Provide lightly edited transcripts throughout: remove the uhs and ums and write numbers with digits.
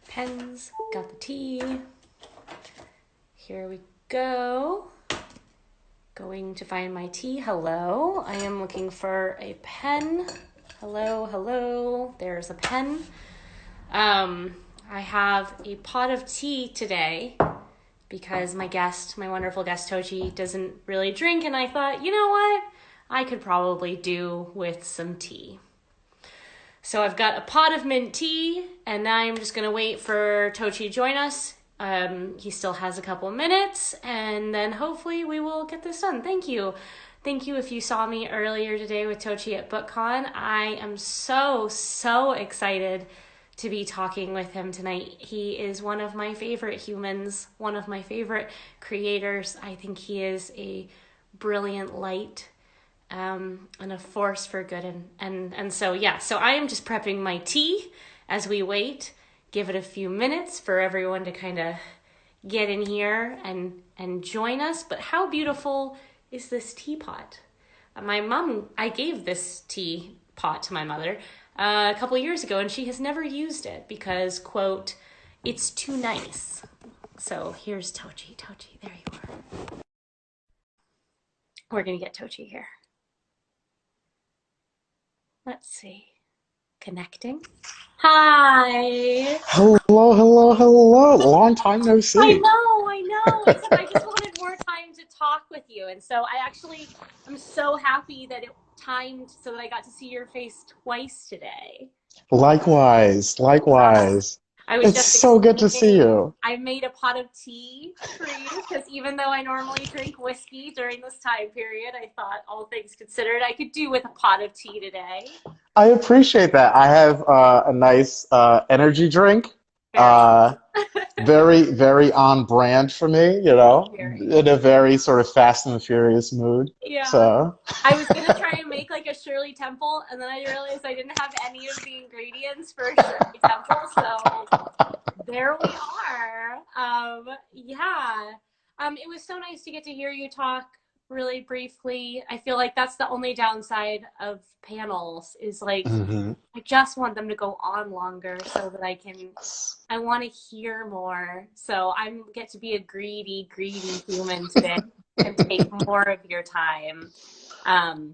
Pens, got the tea. Here we go. Going to find my tea. Hello. I am looking for a pen. Hello, hello. There's a pen. I have a pot of tea today because my wonderful guest Tochi, doesn't really drink, and I thought, you know what? I could probably do with some tea. So I've got a pot of mint tea, and now I'm just going to wait for Tochi to join us. He still has a couple minutes, and then hopefully we will get this done. Thank you. Thank you if you saw me earlier today with Tochi at BookCon. I am so excited to be talking with him tonight. He is one of my favorite humans, one of my favorite creators. I think he is a brilliant light and a force for good. And so I am just prepping my tea as we wait. Give it a few minutes for everyone to kind of get in here and join us. But how beautiful is this teapot? I gave this teapot to my mother a couple years ago, and she has never used it because, quote, it's too nice. So here's Tochi. Tochi, there you are. We're going to get Tochi here. Let's see. Connecting. Hi. Hello. Long time no see. I know. Except I just wanted more time to talk with you. And so I'm so happy that it timed so that I got to see your face twice today. Likewise. It's so good to see you. I made a pot of tea for you because even though I normally drink whiskey during this time period, I thought, all things considered, I could do with a pot of tea today. I appreciate that. I have a nice energy drink. Very, very on brand for me, in a very sort of Fast and the Furious mood. Yeah. So. I was going to try and make like a Shirley Temple, and then I realized I didn't have any of the ingredients for a Shirley Temple, so there we are. It was so nice to get to hear you talk really briefly. I feel like that's the only downside of panels is like, I just want them to go on longer so that I want to hear more. So I get to be a greedy human today and take more of your time. I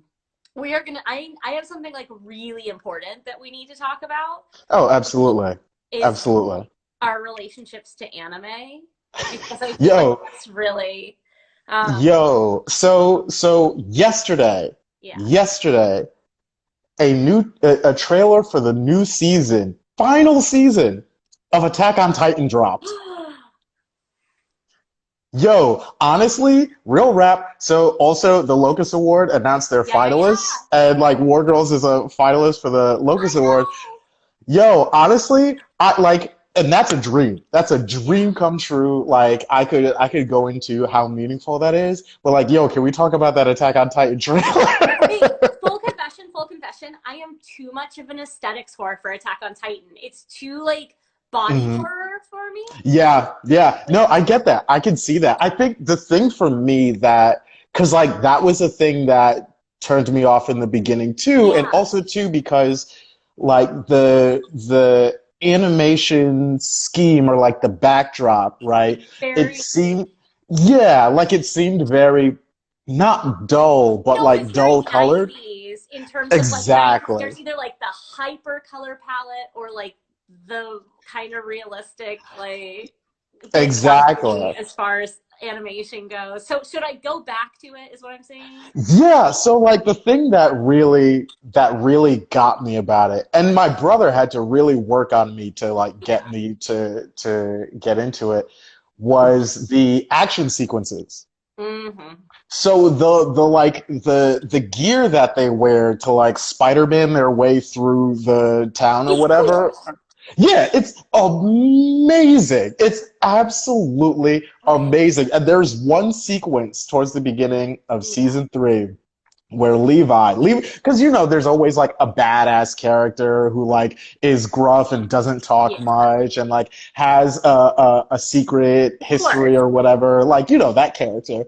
have something like really important that we need to talk about. Oh, absolutely. Absolutely. Our relationships to anime. Because I feel like it's really... So yesterday, a trailer for the new final season of Attack on Titan dropped. Honestly, real rap. So also the Locust Award announced their finalists, and like War Girls is a finalist for the Locust Award. Honestly, and that's a dream. That's a dream come true. Like I could go into how meaningful that is. But like, can we talk about that Attack on Titan trailer? Wait, full confession. I am too much of an aesthetics whore for Attack on Titan. It's too like body horror for me. Yeah. No, I get that. I can see that. I think the thing for me because like that was a thing that turned me off in the beginning too, and also too because like the animation scheme or like the backdrop, right? It seemed very not dull, but like dull colored. In terms of like there's either like the hyper color palette or like the kind of realistic like as far as animation goes. So should I go back to it is what I'm saying? Yeah, so like the thing that really got me about it, and my brother had to really work on me to like get me to get into it, was the action sequences. So the gear that they wear to like Spider-Man their way through the town or whatever. Yeah, it's amazing. It's absolutely amazing. And there's one sequence towards the beginning of season 3 where Levi, because there's always like a badass character who like is gruff and doesn't talk much and like has a secret history or whatever, like that character.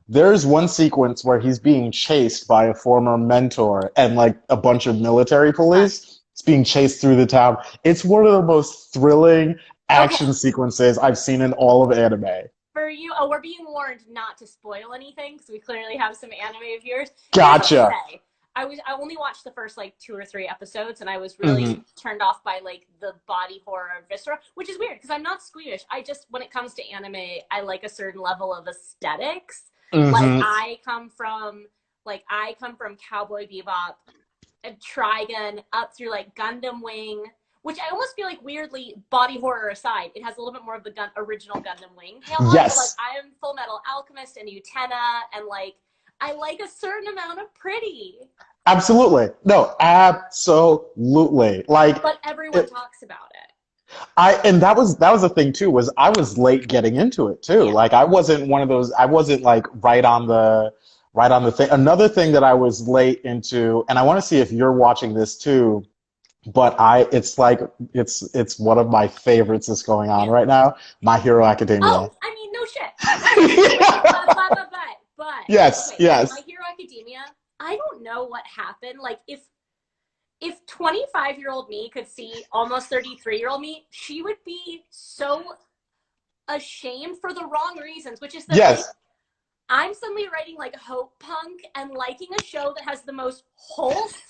There's one sequence where he's being chased by a former mentor and like a bunch of military police. It's being chased through the town. It's one of the most thrilling Okay, action sequences I've seen in all of anime. for you, oh, we're being warned not to spoil anything because we clearly have some anime viewers. Here's what Gotcha. I'll say. I only watched the first like 2 or 3 episodes, and I was really Hmm. turned off by like the body horror viscera, which is weird because I'm not squeamish. I just, when it comes to anime, I like a certain level of aesthetics. Like Hmm. I come from Cowboy Bebop and Trigun up through like Gundam Wing, which I almost feel like weirdly, body horror aside, it has a little bit more of the original Gundam Wing hail on. But like Yes, I am Full Metal Alchemist and Utena, and like I like a certain amount of pretty, absolutely. No, absolutely. Like but everyone it, talks about it. and that was the thing too, was I was late getting into it too. Yeah. Like I wasn't one of those, I wasn't like right on the thing. Another thing that I was late into, and I want to see if you're watching this too, but it's like it's one of my favorites that's going on Yeah. right now, My Hero Academia. Oh, I mean, no shit. Okay, wait, but Yes, okay, yes. My Hero Academia. I don't know what happened. Like if 25-year-old me could see almost 33-year-old me, she would be so ashamed for the wrong reasons, which is that like Yes. I'm suddenly writing like hope punk and liking a show that has the most wholesome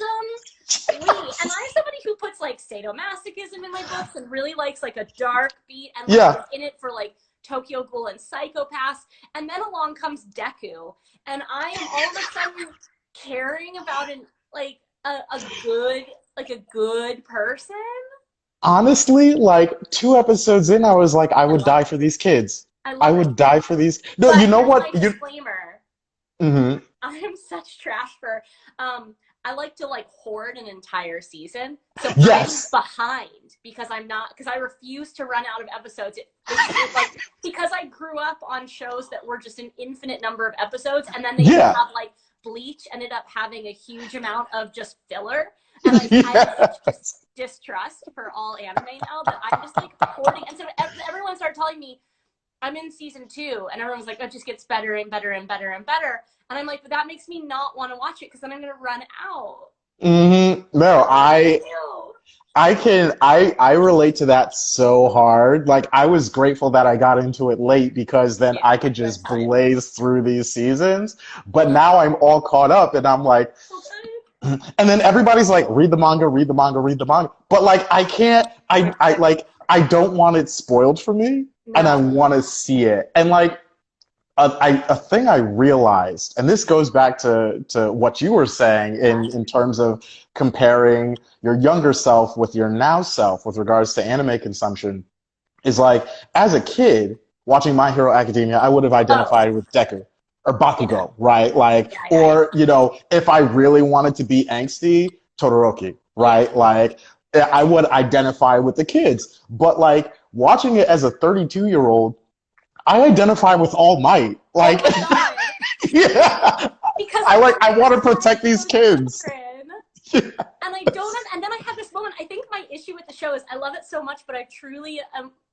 lead. And I'm somebody who puts like sadomasochism in my books and really likes like a dark beat and like Yeah. is in it for like Tokyo Ghoul and Psychopaths. And then along comes Deku, and I am all of a sudden caring about a good a good person. Honestly, like 2 episodes in, I was like, I I would love die it. for these kids. I I love it. would die for these. No, you But know here's what? my You. disclaimer. Hmm. I am such trash for I like to like hoard an entire season. So I'm Yes. behind because I'm not because I refuse to run out of episodes. It's like because I grew up on shows that were just an infinite number of episodes, and then they would Yeah. have like Bleach ended up having a huge amount of just filler, and I have such Yes. distrust for all anime now that I'm just like hoarding. And so everyone started telling me I'm in season 2, and everyone's like, oh, it just gets better and better and better and better. And I'm like, but that makes me not want to watch it because then I'm going to run out. No, What do I do? I relate to that so hard. Like I was grateful that I got into it late because then Yeah, I could good just time. blaze through these seasons. But now I'm all caught up and I'm like, Okay. and then everybody's like, read the manga, read the manga, read the manga. But like I can't, I like I don't want it spoiled for me and I No. want to see it. And like a thing I realized, and this goes back to what you were saying Yeah. in terms of comparing your younger self with your now self with regards to anime consumption, is like as a kid watching My Hero Academia, I would have Oh, identified with Deku or yeah. Bakugo, right? Like, Yeah. or if I really wanted to be angsty, Todoroki, Yeah. right? Like, I would identify with the kids, but like watching it as a 32-year-old, I identify with All Might. Oh Like, my God. yeah, Because I I'm like I want to so protect these kids. children. And I don't have, and then I have this moment. I think my issue with the show is I love it so much, but I truly,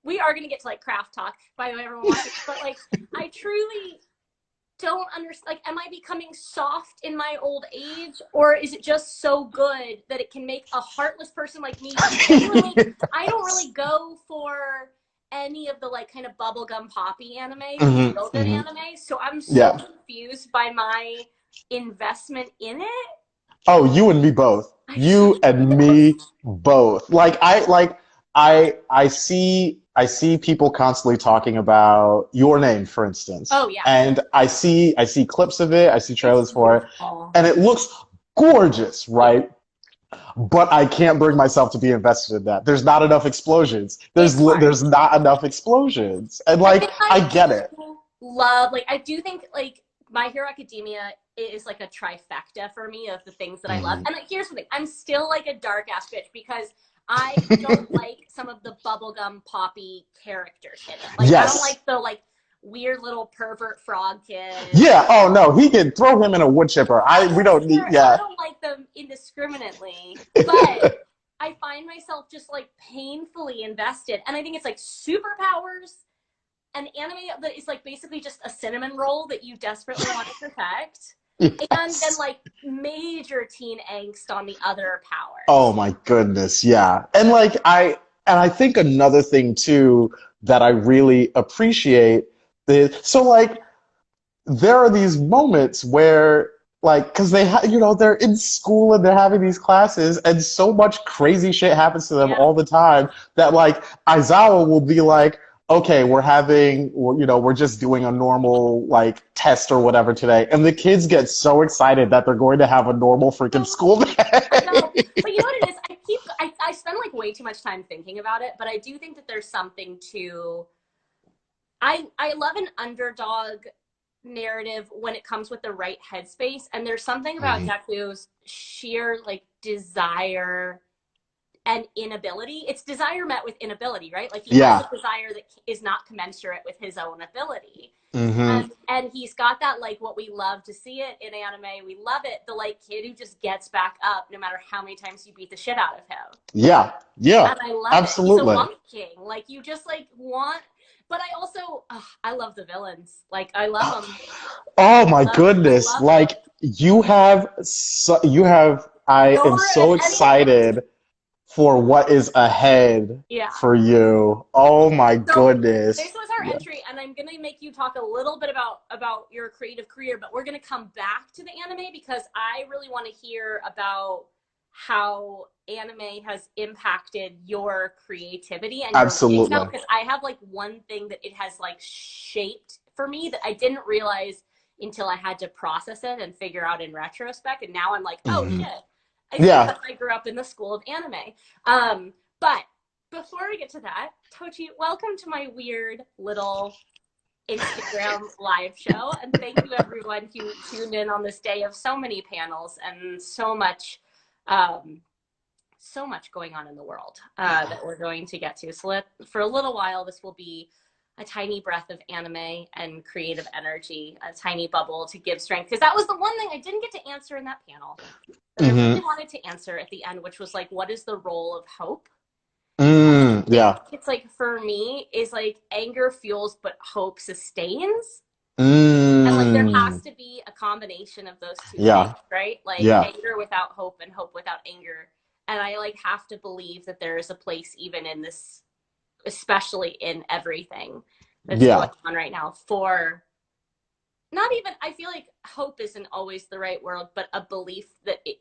we are going to get to like craft talk, by the way, everyone watching, but like, I truly don't understand. Like, am I becoming soft in my old age, or is it just so good that it can make a heartless person like me genuinely? I don't really go for any of the like kind of bubblegum poppy anime, Hmm. feel good Hmm. anime. So I'm so Yeah. confused by my investment in it. Oh, you and me both. I You just and me both. I see people constantly talking about Your Name, for instance. oh yeah, And I see clips of it, I see it's trailers for it, beautiful. and it looks gorgeous, right? But I can't bring myself to be invested in that. There's not enough explosions. It's hard. There's not enough explosions. And I like think I I get it. do love like I do think like My Hero Academia is like a trifecta for me of the things that I love. Mhm. And like here's the thing, I'm still like a dark ass bitch because I don't like some of the bubblegum poppy characters in it. Like I don't Yes. like the like weird little pervert frog kid. Yeah. Oh no, he can throw him in a wood chipper. We don't need. I Yeah. don't like them indiscriminately, but I find myself just like painfully invested. And I think it's like superpowers, an anime that is like basically just a cinnamon roll that you desperately want to protect. and then Yes. like major teen angst on the other Oh powers. my goodness, yeah. And I think another thing too that I really appreciate is so like there are these moments where like because they're in school and they're having these classes and so much crazy shit happens to them Yeah. all the time that like Aizawa will be like, okay, we're just doing a normal like test or whatever today, and the kids get so excited that they're going to have a normal freaking school I know. day. But you know what it is? I spend like way too much time thinking about it, but I do think that there's something to I love an underdog narrative when it comes with the right headspace. And there's something about Mhm. Deku's sheer like desire and inability. It's desire met with inability, right? Like he has Yeah. a desire that is not commensurate with his own ability. Hmm. And he's got that like what we love to see it in anime. We love it, the like kid who just gets back up no matter how many times you beat the shit out of him. Yeah. Yeah. And I love it. He's a Absolutely. monk king. Like you just like want, but I also I love the villains. Like I love them. Oh my I goodness. love them. Like I am Nora so and Ennis. excited for what is ahead Yeah. for you. Oh my So this goodness. was our Yeah. entry, and I'm gonna make you talk a little bit about your creative career, but we're gonna come back to the anime because I really want to hear about how anime has impacted your creativity and your writing style. Absolutely. Because I have like one thing that it has like shaped for me that I didn't realize until I had to process it and figure out in retrospect. And now I'm like, oh Hmm. shit, it's because Yeah. I grew up in the school of anime. But before we get to that, Tochi, welcome to my weird little Instagram live show. And thank you everyone who tuned in on this day of so many panels and um, so much going on in the world that we're going to get to. So for a little while, this will be a tiny breath of anime and creative energy, a tiny bubble to give strength. Because that was the one thing I didn't get to answer in that panel that I really Hmm. wanted to answer at the end, which was like, what is the role of hope? Think Yeah. it's like for me is like anger fuels but hope sustains, and like there has Mm. to be a combination of those two things, Yeah. right? Like Yeah. anger without hope and hope without anger. And I like have to believe that there is a place even in this, especially in everything that's going Yeah. on right now, for not even, I feel like hope isn't always the right word, but a belief that it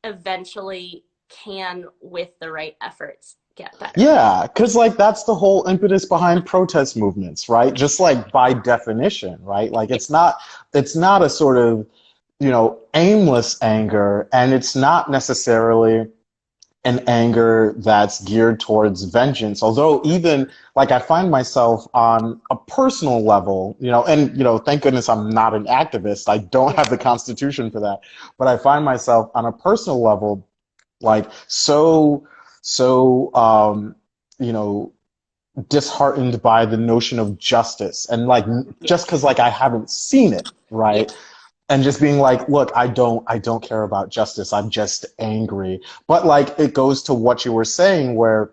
eventually can, with the right efforts, get better. Yeah, because like that's the whole impetus behind protest movements, right? Just like by definition, right? Like Yeah. it's not a sort of, aimless anger, and it's not necessarily an anger that's geared towards vengeance. Although even like I find myself on a personal level, and thank goodness I'm not an activist. I don't Yeah. have the constitution for that. But I find myself on a personal level like so you know disheartened by the notion of justice and like Yeah. just because like I haven't seen it, Yeah. right? And just being like, look, I don't care about justice, I'm just angry. But like it goes to what you were saying where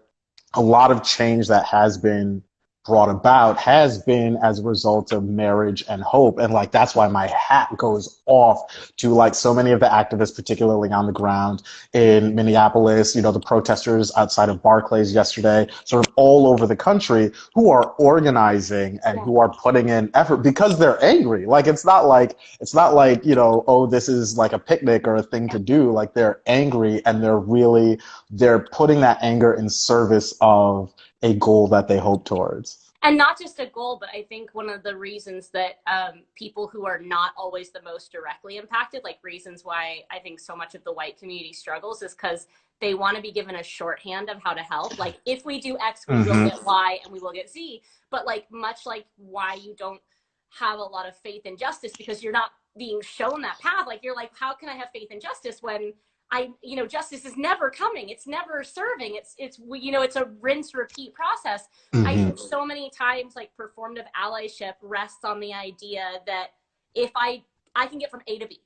a lot of change that has been brought about has been as a result of marriage and hope. And like that's why my hat goes off to like so many of the activists, particularly on the ground in Minneapolis, the protesters outside of Barclays yesterday, sort of all over the country who are organizing and Yeah. who are putting in effort because they're angry. Like it's not like, oh, this is like a picnic or a thing Yeah. to do. Like they're angry and they're putting that anger in service of a goal that they hope towards. And not just a goal, but I think one of the reasons that people who are not always the most directly impacted, like reasons why I think so much of the white community struggles, is because they want to be given a shorthand of how to help. Like, if we do X, we will Hmm. get Y and we will get Z. But, like, much like why you don't have a lot of faith in justice because you're not being shown that path. Like, you're like, how can I have faith in justice when justice is never coming. It's never serving. It's a rinse repeat process. I Hmm. think so many times like performative allyship rests on the idea that if I can get from A to B,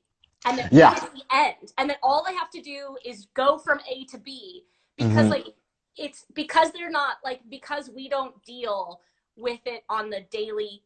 and that B Yeah. is the end, and that all I have to do is go from A to B, because Hmm. like it's because they're not like because we don't deal with it on the daily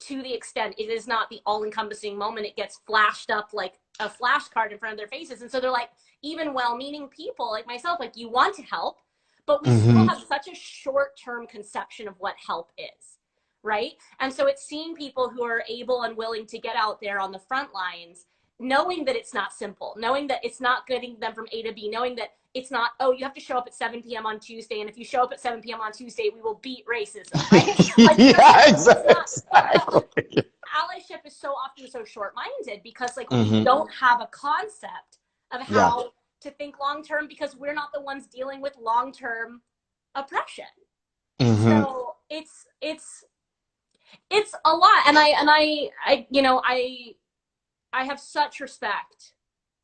to the extent it is not the all-encompassing moment. It gets flashed up like a flashcard in front of their faces. And so they're like, even well-meaning people like myself, like, you want to help, but we still Mm-hmm. have such a short-term conception of what help is, right? And so it's seeing people who are able and willing to get out there on the front lines, knowing that it's not simple, knowing that it's not getting them from A to B, knowing that it's not, oh, you have to show up at 7 p.m. on Tuesday, and if you show up at 7 p.m. on Tuesday, we will beat racism, right? Like, you know, Yeah, it's not, exactly. allyship is so often so short-minded because, like, we Mm-hmm. don't have a concept of Yeah. how to think long-term because we're not the ones dealing with long-term oppression. Mm-hmm. So it's a lot, and I you know, I have such respect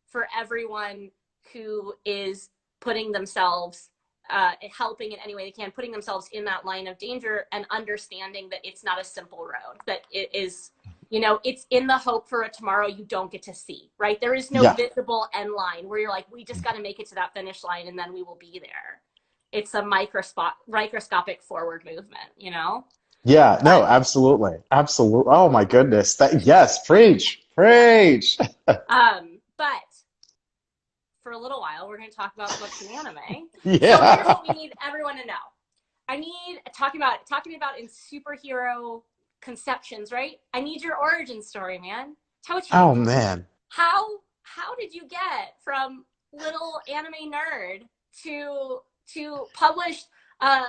for everyone who is putting themselves, helping in any way they can, putting themselves in that line of danger and understanding that it's not a simple road, that it is, you know, it's in the hope for a tomorrow you don't get to see, right? There is no Yeah. visible end line where you're like, we just got to make it to that finish line and then we will be there. It's a microscopic forward movement, you know? Yeah, no, But absolutely. Absolutely. Oh my goodness. Yes, preach. yeah. Preach. But for a little while, we're going to talk about books and anime. So here's Yeah. what we need everyone to know. I need talking about in superhero conceptions, right? I need your origin story, man. Tochi, Oh man. how did you get from little anime nerd to published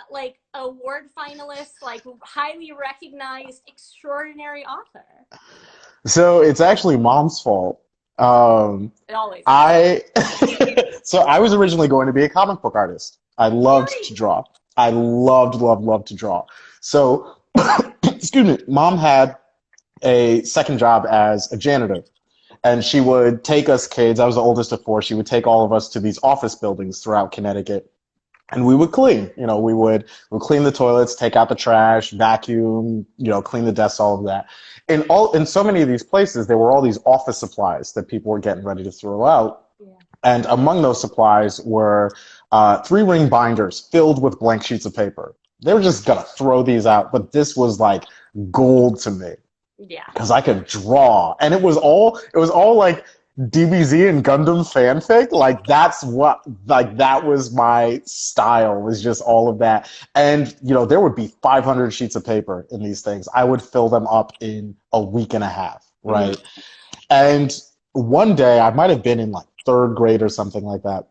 like award finalist, like highly recognized, extraordinary author? So it's actually mom's fault. It always is. I so I was originally going to be a comic book artist. I loved to Really? draw. I loved to draw. So, excuse me, mom had a second job as a janitor. And she would take us kids, I was the oldest of four, she would take all of us to these office buildings throughout Connecticut. And we would clean, we would clean the toilets, take out the trash, vacuum, clean the desks, all of that. In so many of these places, there were all these office supplies that people were getting ready to throw out. Yeah. And among those supplies were 3-ring binders filled with blank sheets of paper. They were just gonna throw these out, but this was like gold to me Yeah. because I could draw, and it was all like DBZ and Gundam fanfic. Like that was my style. Was just all of that, and there would be 500 sheets of paper in these things. I would fill them up in a week and a half, right? Mm-hmm. And one day, I might have been in like third grade or something like that.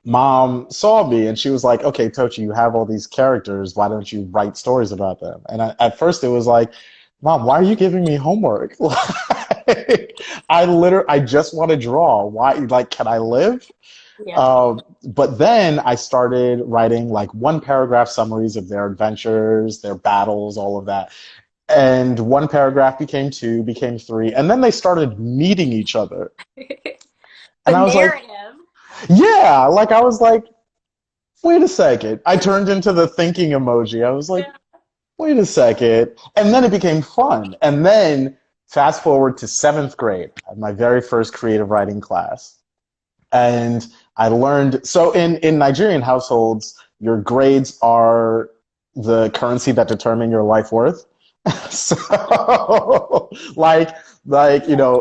Mom saw me and she was like, "Okay, Tochi, you have all these characters. Why don't you write stories about them?" And at first, it was like, Mom, why are you giving me homework? Like, I just want to draw. Why, like, can I live? Yeah. But then I started writing like one paragraph summaries of their adventures, their battles, all of that. And one paragraph became two, became three, and then they started meeting each other. The And I was like, narrative. yeah, like I was like, wait a second. I turned into the thinking emoji. I was like, Yeah. wait a second. And then it became fun. And then fast forward to seventh grade, I had my very first creative writing class. And I learned, so in Nigerian households, your grades are the currency that determine your life worth. So,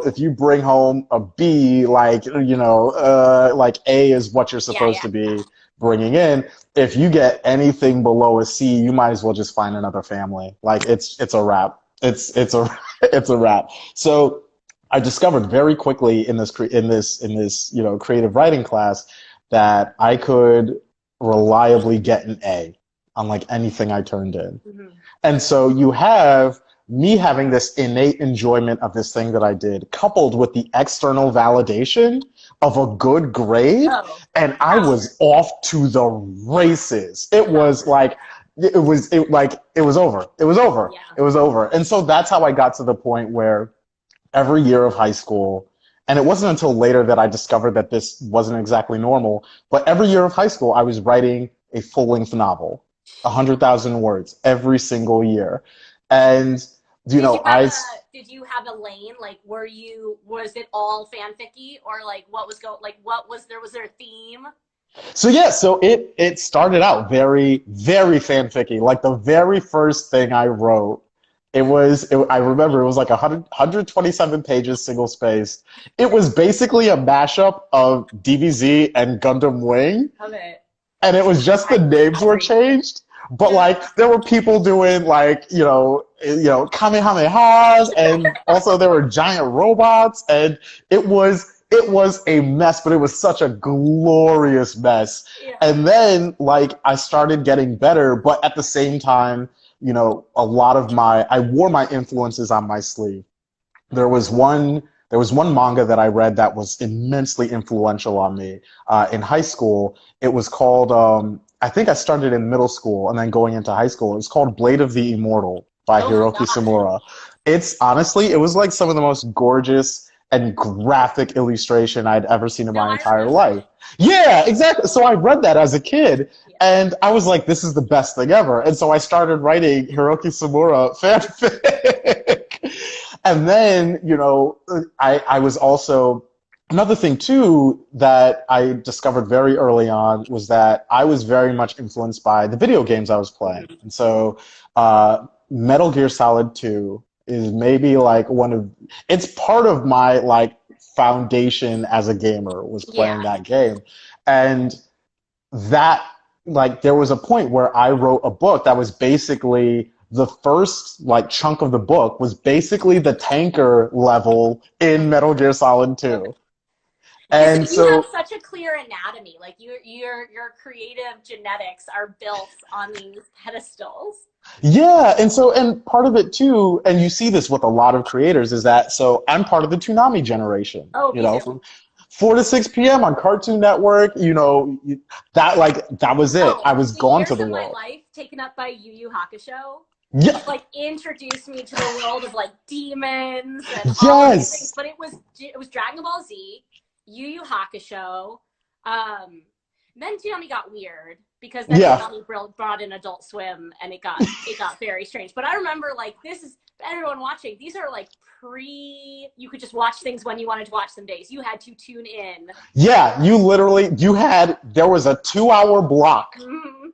if you bring home a B, like A is what you're Yeah, supposed yeah. to be bringing in. If you get anything below a C, you might as well just find another family. Like it's a wrap. It's a it's a wrap. So I discovered very quickly in this creative writing class that I could reliably get an A on like anything I turned in. Mm-hmm. And so you have me having this innate enjoyment of this thing that I did, coupled with the external validation of a good grade, Oh, and I power. was off to the races. It was like it was over. It was over. Yeah. It was over. And so that's how I got to the point where every year of high school, and it wasn't until later that I discovered that this wasn't exactly normal, but every year of high school, I was writing a full-length novel, 100,000 words every single year. And, Did you have a lane? Like, was it all fanficky, or like was there a theme? so it started out very, very fanficky. Like the very first thing I wrote, I remember it was like 127 pages, single spaced. It was basically a mashup of DBZ and Gundam Wing. Love it. And it was just the names were changed. But like there were people doing like, Kamehamehas, and also there were giant robots, and it was a mess, but it was such a glorious mess. Yeah. And then like I started getting better, but at the same time, a lot of I wore my influences on my sleeve. There was one manga that I read that was immensely influential on me in high school. It was called, I think I started in middle school and then going into high school. It was called Blade of the Immortal by Hiroki Samura. It's honestly, it was like some of the most gorgeous and graphic illustration I'd ever seen in my entire life. Yeah, exactly. So I read that as a kid, and I was like, this is the best thing ever. And so I started writing Hiroki Samura fanfic. And then, I was also, another thing too that I discovered very early on was that I was very much influenced by the video games I was playing. And so Metal Gear Solid 2 is maybe like it's part of my like foundation as a gamer, was playing that game. And that, like, there was a point where I wrote a book that was basically the first like chunk of the book was basically the tanker level in Metal Gear Solid 2. And so you have such a clear anatomy. Like your creative genetics are built on these pedestals. Yeah, and part of it too, and you see this with a lot of creators, is that, so I'm part of the Toonami generation. Oh, from 4 to 6 p.m. on Cartoon Network, that was it. I was gone to the world. My life taken up by Yu Yu Hakusho. Yeah. Like introduced me to the world of like demons and all these things. But it was Dragon Ball Z, Yu Yu Hakusho. Then Toonami got weird because then Toonami brought in Adult Swim, and it got very strange. But I remember, like, this is everyone watching. These are like you could just watch things when you wanted to watch them days. You had to tune in. Yeah, there was a 2-hour block. Mm-hmm.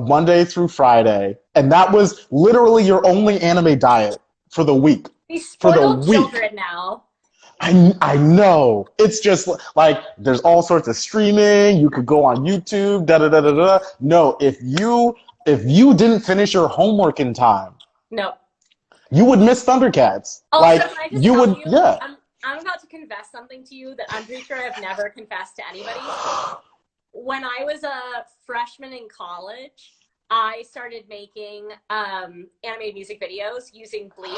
Monday through Friday, and that was literally your only anime diet for the week. These spoiled children now. I know. It's just like there's all sorts of streaming. You could go on YouTube. No, if you didn't finish your homework in time, no, you would miss Thundercats. Also, like can I just you tell would. You, yeah. I'm about to confess something to you that I'm pretty sure I've never confessed to anybody. When I was a freshman in college, I started making animated music videos using Bleach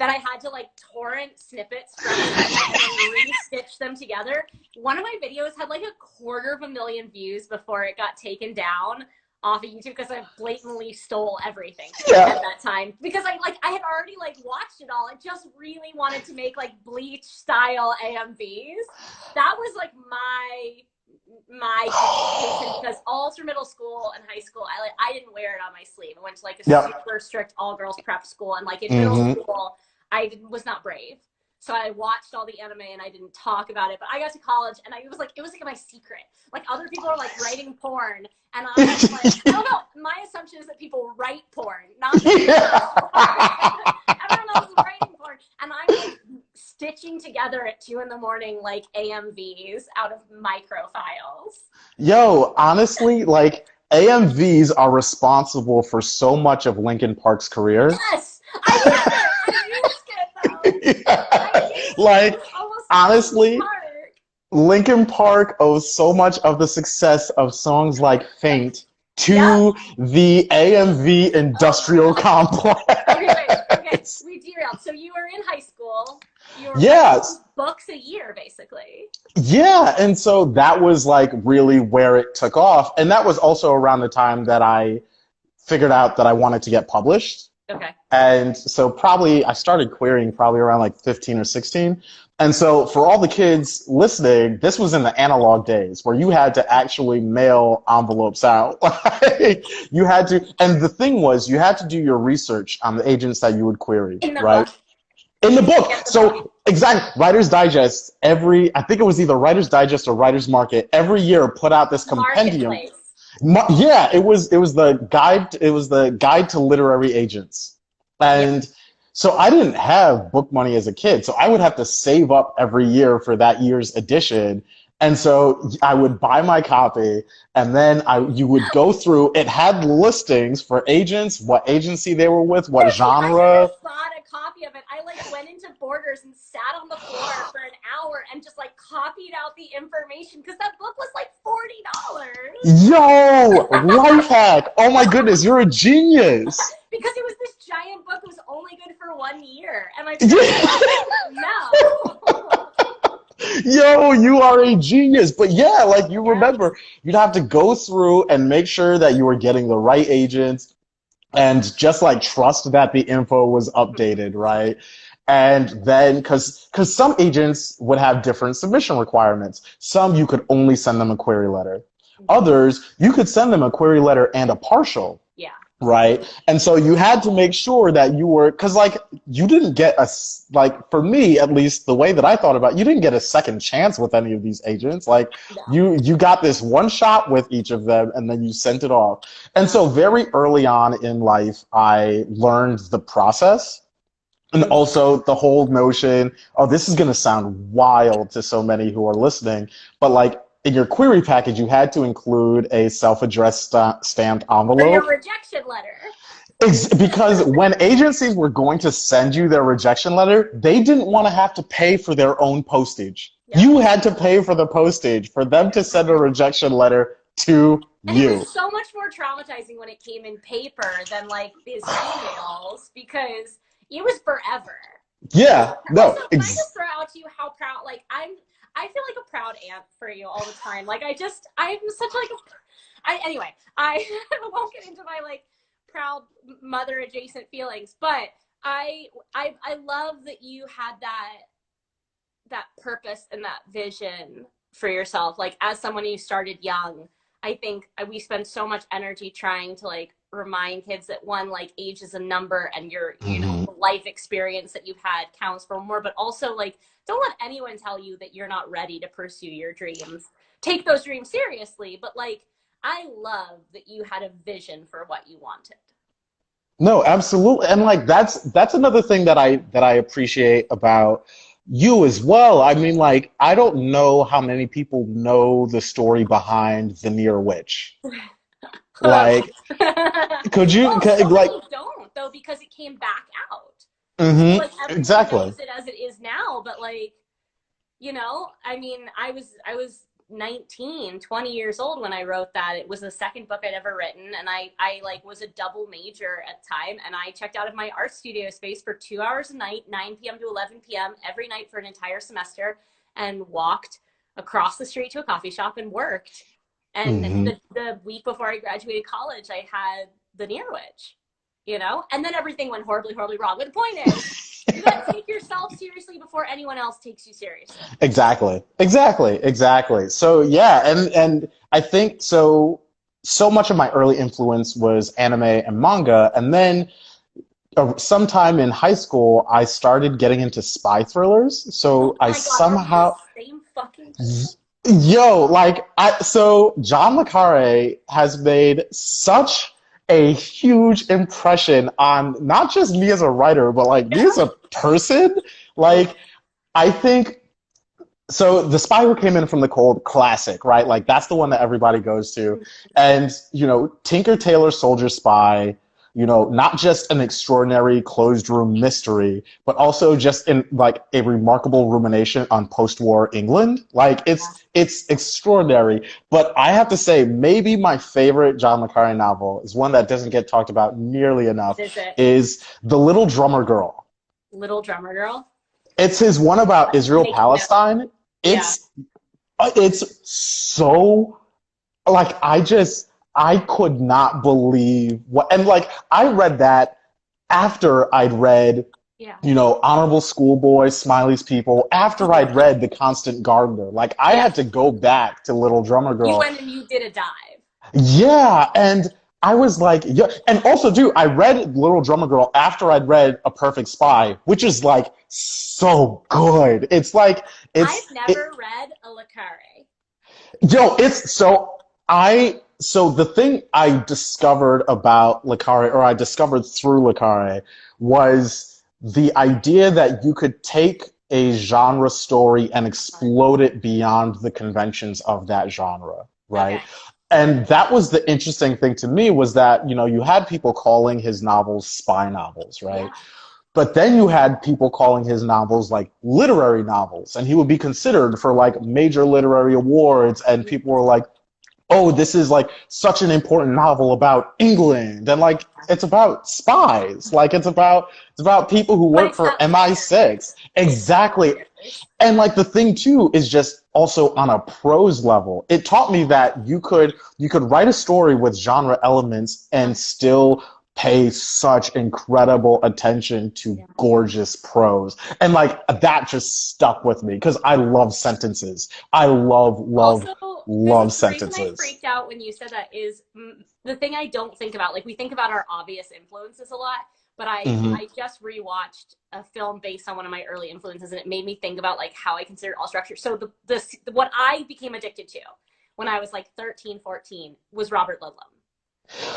that I had to like torrent snippets from and then re-stitch them together. One of my videos had like 250,000 views before it got taken down off of YouTube because I blatantly stole everything at that time. Because I had already like watched it all. I just really wanted to make like Bleach style AMVs. That was like my education, because all through middle school and high school, I didn't wear it on my sleeve. I went to like a super strict all girls prep school, and like in middle school, I was not brave. So I watched all the anime and I didn't talk about it. But I got to college and it was like my secret. Like other people are like writing porn, and I was like, no. My assumption is that people write porn, not that everyone else is writing porn, and I'm like stitching together at 2 a.m. like AMVs out of micro files. Yo, honestly, like AMVs are responsible for so much of Linkin Park's career. Yes, I used it though. Like honestly, Linkin Park owes so much of the success of songs like Faint to the AMV industrial complex. Okay, we derailed. So you were in high school. You were writing books a year, basically. Yeah, and so that was like really where it took off. And that was also around the time that I figured out that I wanted to get published. Okay. And so I started querying probably around like 15 or 16. And so for all the kids listening, this was in the analog days where you had to actually mail envelopes out. You had to, and the thing was, you had to do your research on the agents that you would query, right? In the book. So exactly, Writer's Digest, I think it was either Writer's Digest or Writer's Market, every year put out this compendium. Yeah, it was the guide to literary agents. Yeah. And so I didn't have book money as a kid. So I would have to save up every year for that year's edition. And so I would buy my copy and then you would go through, it had listings for agents, what agency they were with, what I never genre. bought a copy of it. I like went into Borders and sat on the floor for an hour and just like copied out the information because that book was like $40. Yo, life hack. Oh my goodness, you're a genius. Because it was this giant book that was only good for 1 year. And my parents were like, no. Yo, you are a genius. But yeah, like you remember, you'd have to go through and make sure that you were getting the right agents and just like trust that the info was updated, right? And then, because some agents would have different submission requirements. Some you could only send them a query letter. Others, you could send them a query letter and a partial. Yeah. Right. And so you had to make sure that you were, because like you didn't get like for me, at least the way that I thought about it, you didn't get a second chance with any of these agents. Like you got this one shot with each of them and then you sent it off. And so very early on in life, I learned the process. And also the whole notion, oh, this is going to sound wild to so many who are listening, but like in your query package, you had to include a self-addressed stamped envelope. For your rejection letter. Because when agencies were going to send you their rejection letter, they didn't want to have to pay for their own postage. Yep. You had to pay for the postage for them to send a rejection letter to you. It was so much more traumatizing when it came in paper than like these emails because it was forever. Yeah, no. Also, can I just throw out to you how proud, like, I feel like a proud aunt for you all the time. Like, I'm such like anyway, I won't get into my like proud mother adjacent feelings, but I love that you had that purpose and that vision for yourself. Like, as someone who started young, I think we spend so much energy trying to like remind kids that one, like, age is a number and your you know life experience that you've had counts for more, but also like don't let anyone tell you that you're not ready to pursue your dreams. Take those dreams seriously, but like I love that you had a vision for what you wanted. No, absolutely. And like that's another thing that I appreciate about you as well. I mean, like, I don't know how many people know the story behind the Near Witch. Like, could you like don't though because it came back out. Mm-hmm. Like everyone Exactly. knows it as it is now, but like, you know, I mean, I was 19, 20 years old when I wrote that. It was the second book I'd ever written, and I like was a double major at the time, and I checked out of my art studio space for 2 hours a night, 9 p.m. to 11 p.m. every night for an entire semester, and walked across the street to a coffee shop and worked. And the week before I graduated college, I had the Near Witch, you know? And then everything went horribly, horribly wrong. But the point is, you gotta take yourself seriously before anyone else takes you seriously. Exactly. So yeah, and I think so much of my early influence was anime and manga, and then sometime in high school I started getting into spy thrillers. So I somehow same fucking Yo, like so John le Carre has made such a huge impression on not just me as a writer, but like me as a person. Like, I think so. The Spy Who Came In from the Cold, classic, right? Like that's the one that everybody goes to. And you know, Tinker Tailor Soldier Spy. You know, not just an extraordinary closed room mystery, but also just in like a remarkable rumination on post-war England. Like it's extraordinary. But I have to say, maybe my favorite John le Carre novel is one that doesn't get talked about nearly enough. Is The Little Drummer Girl. Little Drummer Girl? It's his one about Israel Palestine. It's so like I could not believe what, and like I read that after I'd read, you know, Honorable Schoolboy, Smiley's People, after I'd read The Constant Gardener. Like I had to go back to Little Drummer Girl. You went and you did a dive. Yeah, and I was like, yeah, and also too, I read Little Drummer Girl after I'd read A Perfect Spy, which is like so good. It's like I've never read a le Carre. Yo, it's so so the thing I discovered about Le Carre, or I discovered through Le Carre, was the idea that you could take a genre story and explode it beyond the conventions of that genre, Okay. right? And that was the interesting thing to me, was that, you had people calling his novels spy novels, right? Yeah. But then you had people calling his novels like literary novels, and he would be considered for like major literary awards, and people were like, oh, this is like such an important novel about England, and like it's about spies, like it's about people who But work it's for not scary. MI6. It's not Exactly. scary. And like the thing too is just also on a prose level. It taught me that you could write a story with genre elements and still pay such incredible attention to Yeah. gorgeous prose. And like that just stuck with me because I love sentences. I love, love, Also, love the reason I sentences. freaked out when you said that is the thing I don't think about. Like, we think about our obvious influences a lot, but Hmm. I just rewatched a film based on one of my early influences, and it made me think about like how I consider all structure. So what I became addicted to when I was like 13, 14 was Robert Ludlum.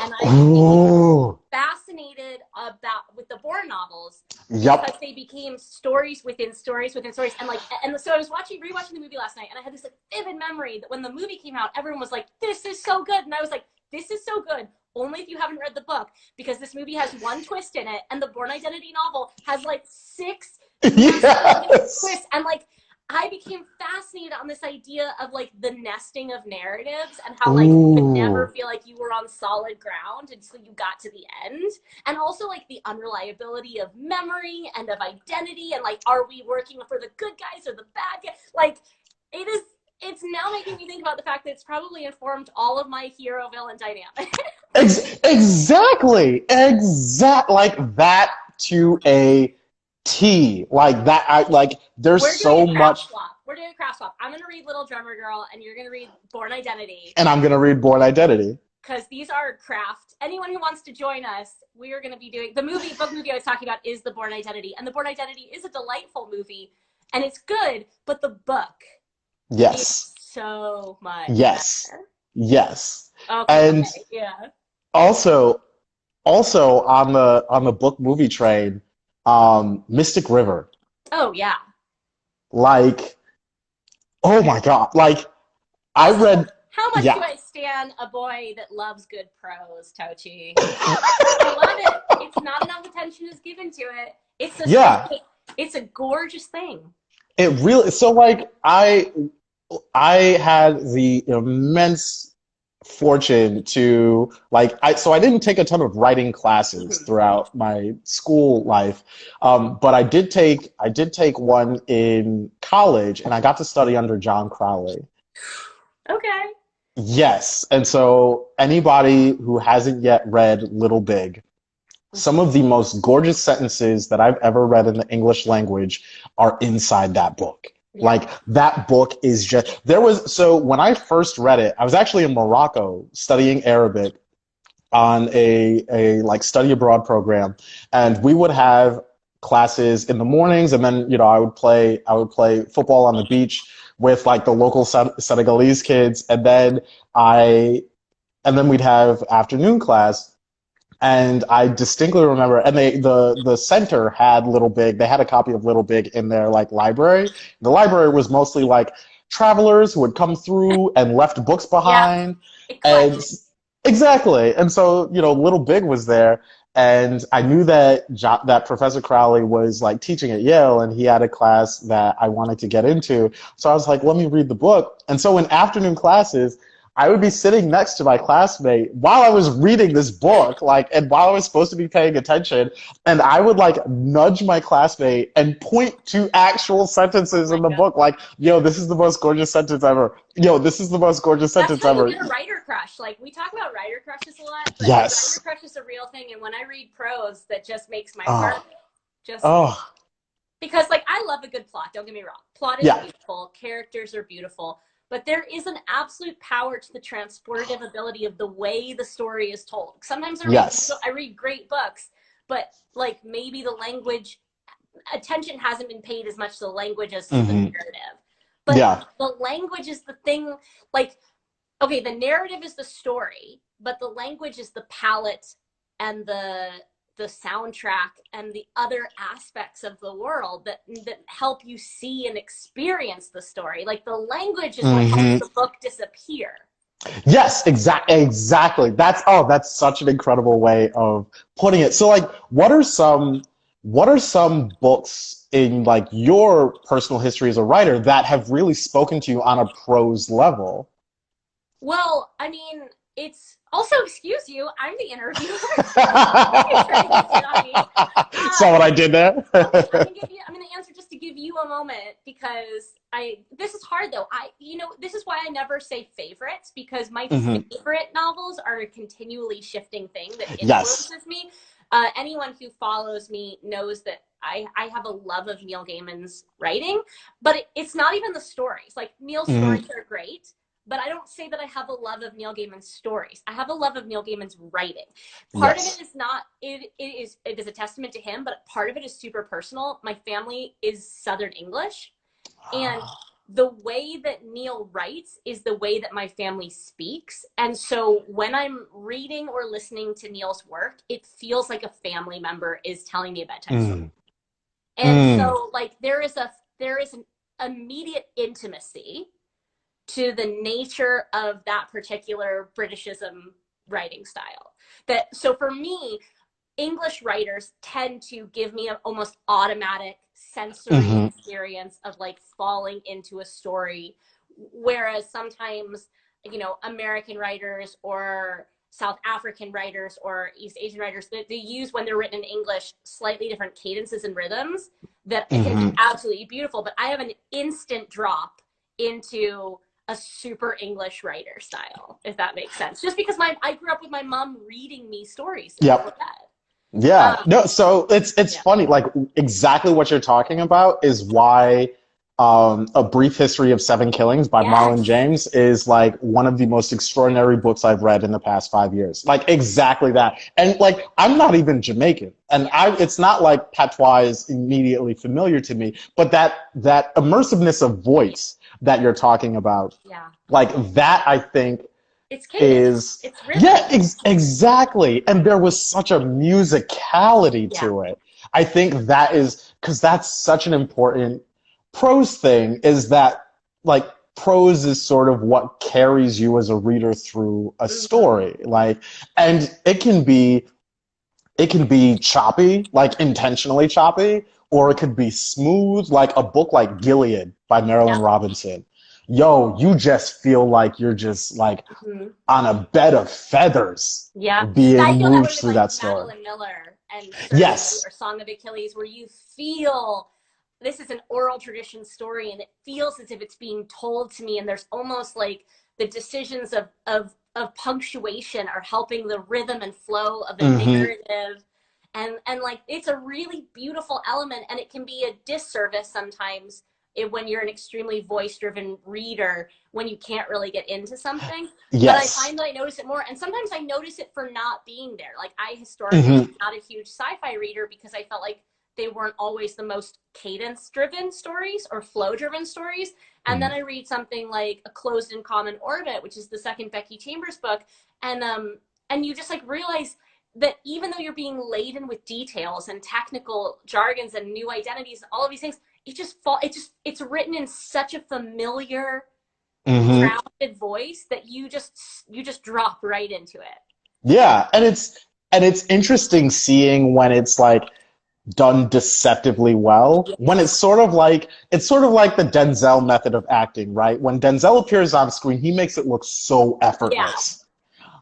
And I became Ooh. fascinated about with the Bourne novels because Yep. they became stories within stories within stories, and like, and so I was rewatching the movie last night, and I had this like vivid memory that when the movie came out, everyone was like, "This is so good," and I was like, "This is so good." Only if you haven't read the book, because this movie has one twist in it, and the Bourne Identity novel has like six nested Yes. twists, and like I became fascinated on this idea of like the nesting of narratives and how like you could never Ooh. feel like you were on solid ground until you got to the end. And also like the unreliability of memory and of identity, and like, are we working for the good guys or the bad guys? Like, it's now making me think about the fact that it's probably informed all of my hero villain dynamic. Exactly. Like that to a T. Like that. There's We're doing a so craft much, swap. We're doing a craft swap. I'm gonna read Little Drummer Girl, and you're gonna read Born Identity, and I'm gonna read Born Identity. because these are craft. Anyone who wants to join us, we are going to be doing the book movie I was talking about is The Born Identity, and The Born Identity is a delightful movie, and it's good, but the book is Yes. so much Yes. better. Yes. And Okay, yeah. also, on the book movie train, Mystic River. Oh yeah. Like, oh my God. Like, I Also, read, how much do yeah. I stand a boy that loves good prose, Tochi? I love it. It's not enough attention is given to it. Yeah. It's a gorgeous thing. It really, so like I had the immense fortune to like I didn't take a ton of writing classes Mm-hmm. throughout my school life, but I did take one in college, and I got to study under John Crowley. Okay. Yes, and so anybody who hasn't yet read Little Big, some of the most gorgeous sentences that I've ever read in the English language are inside that book. Yeah. Like that book is just there was so when I first read it, I was actually in Morocco studying Arabic on a like study abroad program, and we would have classes in the mornings, and then I would play football on the beach with like the local Senegalese kids, I and then we'd have afternoon class, and I distinctly remember, and the center had Little Big. They had a copy of Little Big in their like library. The library was mostly like travelers who had come through and left books Yeah. behind, and Eclectic. exactly. And so Little Big was there, and I knew that Professor Crowley was like teaching at Yale, and he had a class that I wanted to get into. So I was like, let me read the book. And so in afternoon classes, I would be sitting next to my classmate while I was reading this book, like, and while I was supposed to be paying attention, and I would like nudge my classmate and point to actual Oh sentences my in the god. book, like, yo, this is the most gorgeous sentence ever. Yo, this is the most gorgeous That's sentence how you ever. get a writer crush. Like, we talk about writer crushes a lot, but a writer Yes. crush is a real thing. And when I read prose, that just makes my heart Oh, just, oh, because like I love a good plot. Don't get me wrong. Plot is yeah. beautiful. Characters are beautiful. But there is an absolute power to the transportative ability of the way the story is told. Sometimes Yes. I read great books, but like maybe the language attention hasn't been paid as much to the language as to the Hmm. narrative. But Yeah. the language is the thing. Like, okay, the narrative is the story, but the language is the palette and the soundtrack and the other aspects of the world that help you see and experience the story. Like the language is what helps the book disappear. Yes, exactly. That's such an incredible way of putting it. So like what are some books in like your personal history as a writer that have really spoken to you on a prose level? Well, I mean, it's also, excuse you, I'm the interviewer. You're trying to get on me. Saw what I did there? Okay, I'm gonna answer just to give you a moment because this is hard though. This is why I never say favorites because my Hmm. favorite novels are a continually shifting thing that Yes. influences me. Anyone who follows me knows that I have a love of Neil Gaiman's writing, but it's not even the stories. Like Neil's stories Hmm. are great, but I don't say that I have a love of Neil Gaiman's stories. I have a love of Neil Gaiman's writing. Part of it Yes. is not it is a testament to him, but part of it is super personal. My family is Southern English, and the way that Neil writes is the way that my family speaks. And so when I'm reading or listening to Neil's work, it feels like a family member is telling me a bedtime story. Mm. And Mm. so like there is an immediate intimacy to the nature of that particular Britishism writing style. That so for me, English writers tend to give me an almost automatic sensory Hmm. experience of like falling into a story, whereas sometimes, American writers or South African writers or East Asian writers, they use when they're written in English slightly different cadences and rhythms that it can be Hmm. absolutely beautiful. But I have an instant drop into a super English writer style, if that makes sense. Just because I grew up with my mom reading me stories before Yep. bed. Yeah. No, so it's Yeah. funny, like exactly what you're talking about is why A Brief History of Seven Killings by Marlon Yes. James is like one of the most extraordinary books I've read in the past 5 years. Like exactly that. And like I'm not even Jamaican. And Yeah. I it's not like patois is immediately familiar to me, but that immersiveness of voice that you're talking about, Yeah. like that I think It's cadence. is It's rhythm. yeah, exactly. And there was such a musicality Yeah. to it. I think that is because that's such an important prose thing is that like prose is sort of what carries you as a reader through a Mm-hmm. story. Like and it can be choppy, like intentionally choppy, or it Mm-hmm. could be smooth, like a book like Gilead by Yeah. Marilyn Robinson. Yo, you just feel like you're just like Mm-hmm. on a bed of feathers Yeah. I being feel that moved way with through like that story. Madeline Miller and Circe Yes. or Song of Achilles, where you feel this is an oral tradition story and it feels as if it's being told to me, and there's almost like the decisions of punctuation are helping the rhythm and flow of the Hmm. narrative. And like it's a really beautiful element, and it can be a disservice sometimes when you're an extremely voice driven reader when you can't really get into something. But I Yes. find that I notice it more, and sometimes I notice it for not being there. Like I historically was Hmm. not a huge sci-fi reader because I felt like they weren't always the most cadence driven stories or flow driven stories. And then I read something like A Closed and Common Orbit, which is the second Becky Chambers book, and you just like realize that even though you're being laden with details and technical jargons and new identities and all of these things, it's written in such a familiar, Hmm. grounded voice that you just drop right into it. Yeah, and it's interesting seeing when it's like done deceptively well. When Yes. it's sort of like the Denzel method of acting, right? When Denzel appears on screen, he makes it look so Yeah. effortless.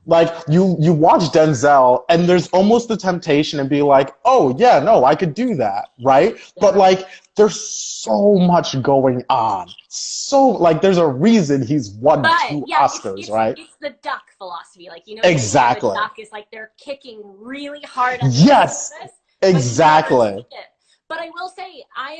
Like you watch Denzel and there's almost the temptation to be like, "Oh, yeah, no, I could do that." Right? But Yeah. like there's so much going on. So like there's a reason he's won But two yeah, it's Oscars, it's right? it's the duck philosophy. Like what I mean? Where the Exactly. duck is like they're kicking really hard under the Yes, surface, but you never see exactly. it. But I will say I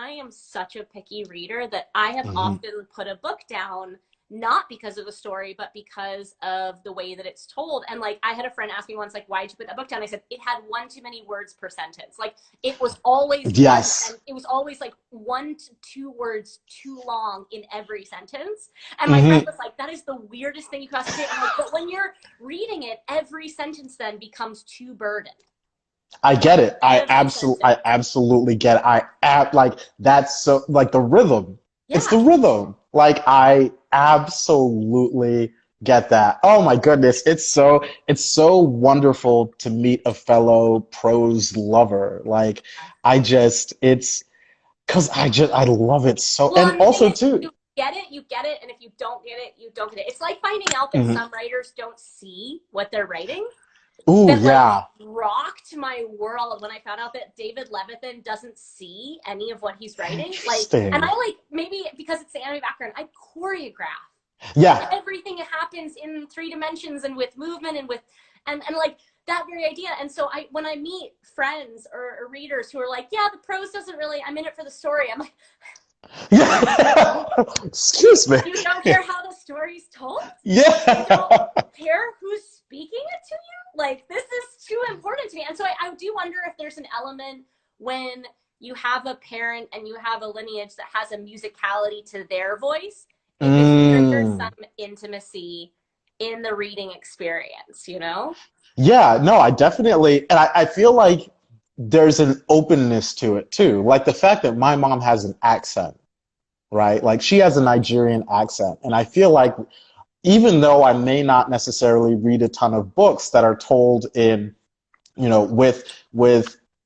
am such a picky reader that I have Hmm. often put a book down not because of the story, but because of the way that it's told. And like, I had a friend ask me once, like, why did you put that book down? I said, it had one too many words per sentence. Like, it was always Yes. and it was always like 1 to 2 words too long in every sentence. And my friend Mm-hmm. was like, that is the weirdest thing you could possibly say. I'm like, but when you're reading it, every sentence then becomes too burdened. I get it. Sentence. I absolutely get it. Like that's so like the rhythm. Yeah. It's the rhythm. Like I absolutely get that. Oh my goodness. It's so wonderful to meet a fellow prose lover. Like it's because I love it so. Well, And and the thing also is, too. you get it, and if you don't get it, you don't get it. It's like finding out that Mhm. some writers don't see what they're writing. Ooh, That like yeah. rocked my world when I found out that David Levithan doesn't see any of what he's writing. Like, and Interesting. I like, maybe because it's the anime background, I choreograph Yeah. everything that happens in 3 dimensions and with movement and with and like that very idea. And so I when I meet friends or readers who are like, yeah, the prose doesn't really, I'm in it for the story. I'm like, Yeah. Excuse me. you don't care how the story's told? You don't Yeah. care who's speaking it to you? Like, this is too important to me. And so I do wonder if there's an element when you have a parent and you have a lineage that has a musicality to their voice, if it triggers some intimacy in the reading experience, you know? Yeah, no, I definitely, and I feel like there's an openness to it too. Like the fact that my mom has an accent, right? Like she has a Nigerian accent. And I feel like even though I may not necessarily read a ton of books that are told in, with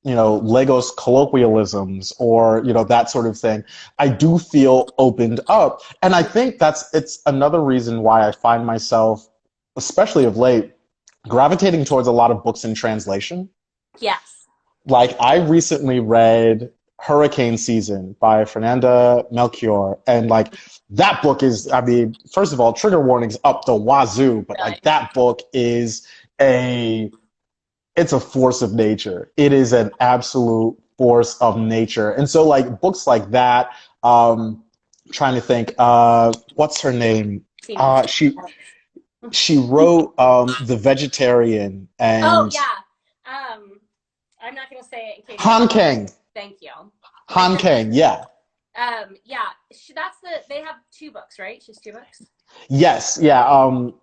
Lagos colloquialisms or, that sort of thing, I do feel opened up. And I think it's another reason why I find myself, especially of late, gravitating towards a lot of books in translation. Yes. Like I recently read Hurricane Season by Fernanda Melchior, and like that book is, I mean, first of all, trigger warnings up the wazoo, but like that book is it's a force of nature. It is an absolute force of nature. And so like books like that, trying to think, what's her name? She wrote The Vegetarian Oh and yeah. I'm not gonna say it in case. Han Kang. Thank you. Han Kang, yeah. Yeah. They have 2 books, right? She's 2 books. Yes, yeah.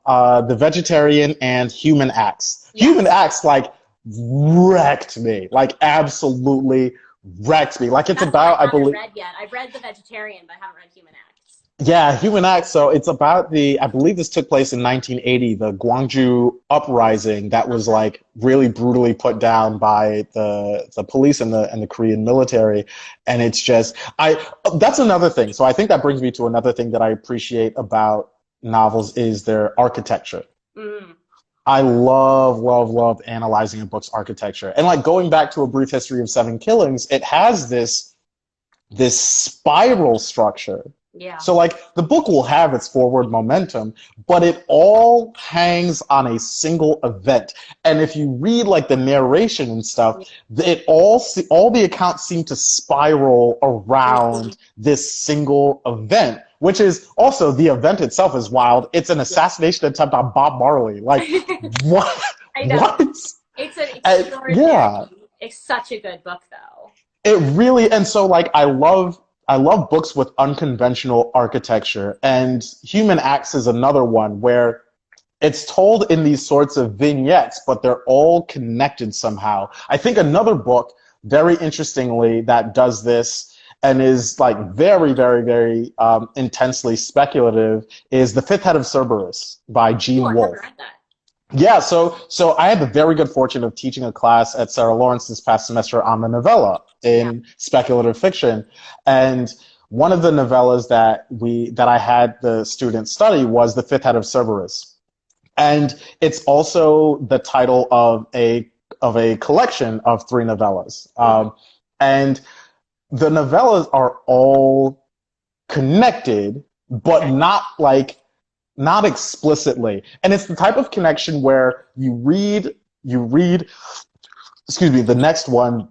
The Vegetarian and Human Acts. Yes. Human Acts like wrecked me. Like absolutely wrecked me. Like it's That's about, I I haven't believe. read yet. I've read The Vegetarian, but I haven't read Human Acts. Yeah, Human Acts. So it's about I believe this took place in 1980, the Gwangju uprising that was like really brutally put down by the police and the Korean military. And it's just, that's another thing. So I think that brings me to another thing that I appreciate about novels is their architecture. Mm. I love, love, love analyzing a book's architecture. And like going back to A Brief History of Seven Killings, it has this spiral structure. Yeah. So like the book will have its forward momentum, but it all hangs on a single event. And if you read like the narration and stuff, all the accounts seem to spiral around this single event, which is also the event itself is wild. It's an assassination attempt on Bob Marley. Like what? I know. What? It's an extraordinary. Yeah. It's such a good book though. It really, and so like I love books with unconventional architecture, and Human Acts is another one where it's told in these sorts of vignettes, but they're all connected somehow. I think another book, very interestingly, that does this and is like very, very, very intensely speculative is The Fifth Head of Cerberus by Gene I've Wolfe. never read that. Yeah, so I had the very good fortune of teaching a class at Sarah Lawrence this past semester on the novella in speculative fiction, and one of the novellas that I had the students study was The Fifth Head of Cerberus, and it's also the title of a collection of 3 novellas, and the novellas are all connected, but not explicitly. And it's the type of connection where you read, excuse me, the next one,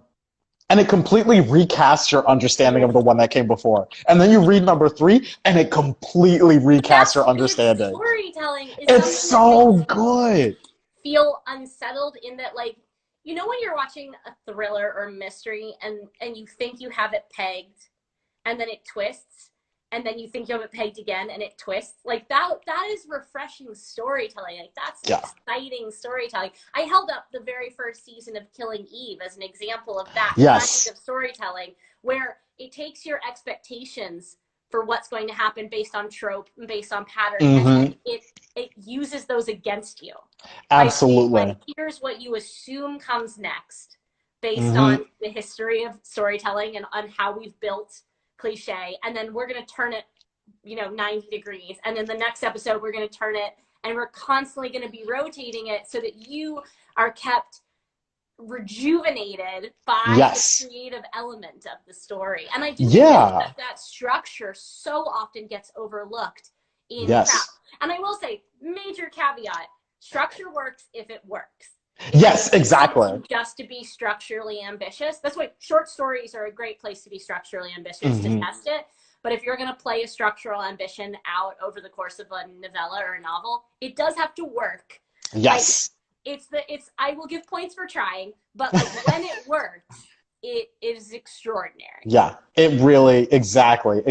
and it completely recasts your understanding of the one that came before. And then you read number 3, and it completely recasts That's your good understanding. storytelling is It's something that makes so me good. feel unsettled in that, like, you know when you're watching a thriller or mystery and you think you have it pegged and then it twists and then you think you have it pegged again and it twists, like that is refreshing storytelling. Like that's Yeah. exciting storytelling. I held up the very first season of Killing Eve as an example of that kind Yes. of storytelling where it takes your expectations for what's going to happen based on trope and based on pattern, and then it uses those against you by saying, like, Absolutely. here's what you assume comes next based Hmm. on the history of storytelling and on how we've built cliche, and then we're going to turn it 90 degrees, and then the next episode we're going to turn it, and we're constantly going to be rotating it so that you are kept rejuvenated by the Yes. creative element of the story. And I do think Yeah. that that structure so often gets overlooked in craft. Yes. And I will say, major caveat, structure works if it works. If Yes, you're doing exactly. something just to be structurally ambitious, that's why short stories are a great place to be structurally ambitious, to Hmm. test it. But if you're going to play a structural ambition out over the course of a novella or a novel, it does have to work. Like, Yes. I will give points for trying, but like when it works, it is extraordinary. Yeah, it really, exactly.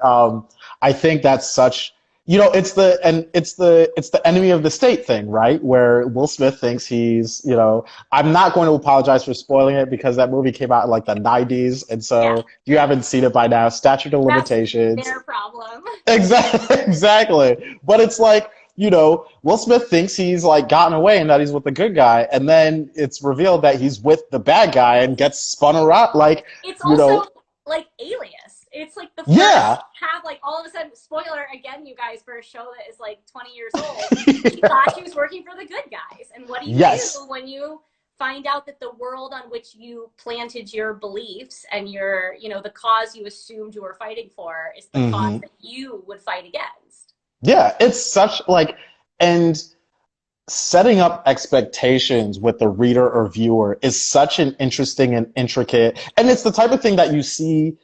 I think that's such, it's the enemy of the state thing, right? Where Will Smith thinks I'm not going to apologize for spoiling it because that movie came out in like the 90s, and Yeah, so if you haven't seen it by now, statute of that's limitations. their problem. Exactly, exactly. But it's like, Will Smith thinks he's like gotten away and that he's with the good guy, and then it's revealed that he's with the bad guy and gets spun around. Like, It's you also know, like Alias. It's like the first yeah, half, like all of a sudden, spoiler again, you guys, for a show that is like 20 years old. She thought she was working for the good guys, and what do you do yes, when you find out that the world on which you planted your beliefs and the cause you assumed you were fighting for is the cause hmm that you would fight against? yeah. It's such like, and setting up expectations with the reader or viewer is such an interesting and intricate, and it's the type of thing that you see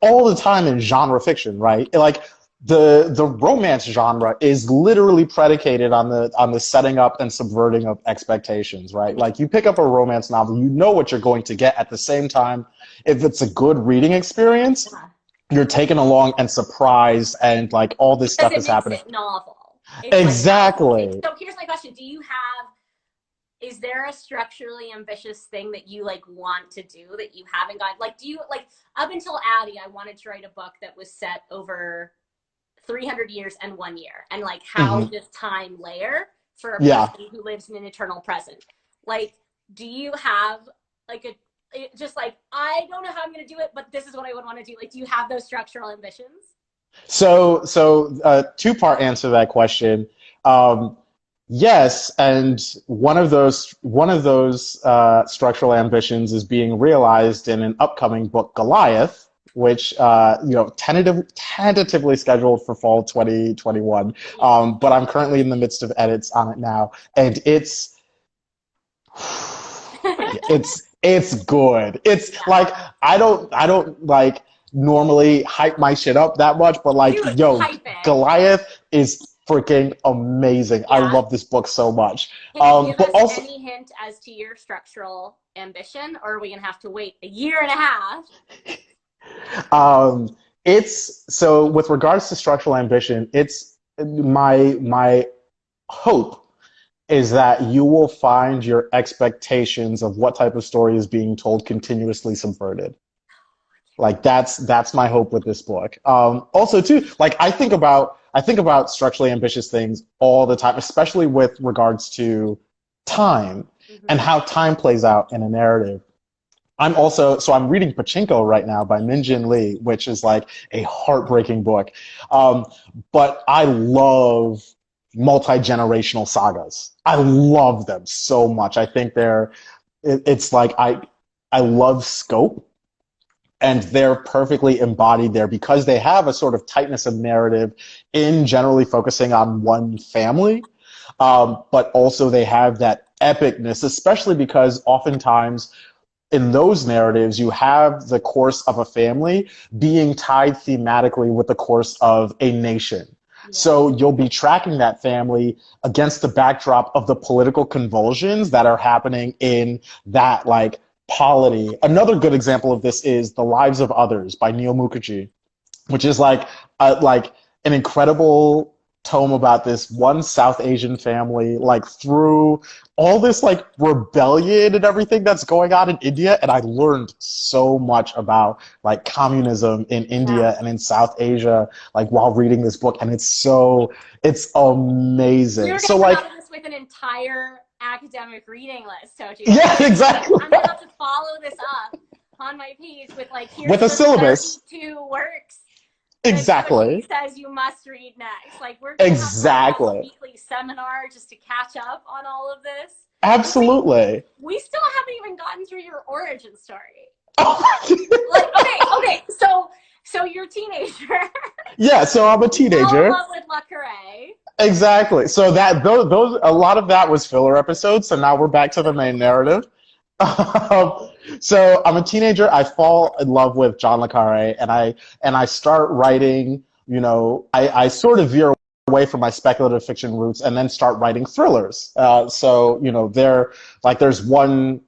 all the time in genre fiction, right? Like the romance genre is literally predicated on the setting up and subverting of expectations, right? Like you pick up a romance novel, you know what you're going to get. At the same time, if it's a good reading experience, Yeah. you're taken along and surprised, and like all this Because stuff it is makes happening. it novel. It's like Exactly. so here's my question. Is there a structurally ambitious thing that you like want to do that you haven't got? Like, do you like, up until Addie, I wanted to write a book that was set over 300 years and 1 year, and like how Hmm. does time layer for a Yeah. person who lives in an eternal present? Like, do you have like just like, I don't know how I'm going to do it, but this is what I would want to do. Like, do you have those structural ambitions? So, two-part answer to that question. Um, yes, and one of those structural ambitions is being realized in an upcoming book, Goliath, which tentatively scheduled for fall 2021. Yeah. But I'm currently in the midst of edits on it now, and it's good. It's like I don't like normally hype my shit up that much, but like, Do it. yo, Hype it. Goliath is freaking amazing. I Yeah. love this book so much. Can you give But us also, any hint as to your structural ambition, or are we going to have to wait a year and a half? it's so with regards to structural ambition, it's my hope is that you will find your expectations of what type of story is being told continuously subverted. Like that's my hope with this book. Also, too, like I think about structurally ambitious things all the time, especially with regards to time and Mm-hmm. how time plays out in a narrative. I'm reading Pachinko right now by Min Jin Lee, which is like a heartbreaking book. Um, but I love multi-generational sagas. I love them so much. I think it's like I love scope, and they're perfectly embodied there because they have a sort of tightness of narrative in generally focusing on one family. But also they have that epicness, especially because oftentimes in those narratives, you have the course of a family being tied thematically with the course of a nation. Yeah. So you'll be tracking that family against the backdrop of the political convulsions that are happening in that like polity. Another good example of this is The Lives of Others by Neil Mukherjee, which is like an incredible tome about this one South Asian family, like through all this like rebellion and everything that's going on in India. And I learned so much about like communism in India and in South Asia, like while reading this book. And it's amazing. You're So gonna like, come out of this with an entire academic reading list, Tochi. yeah, exactly. I'm gonna have to follow this up on my page with like, here's With a syllabus. 32 works. Exactly. He says you must read next. Like, we're gonna have a weekly seminar just to catch up on all of this. Absolutely. We still haven't even gotten through your origin story. Oh. Like, okay, so you're a teenager. Yeah, so I'm a teenager. In love with Le Carré. Exactly. So that those a lot of that was filler episodes. So now we're back to the main narrative. So I'm a teenager. I fall in love with John le Carré, and I start writing. You know, I sort of veer away from my speculative fiction roots and then start writing thrillers. So you know, there's one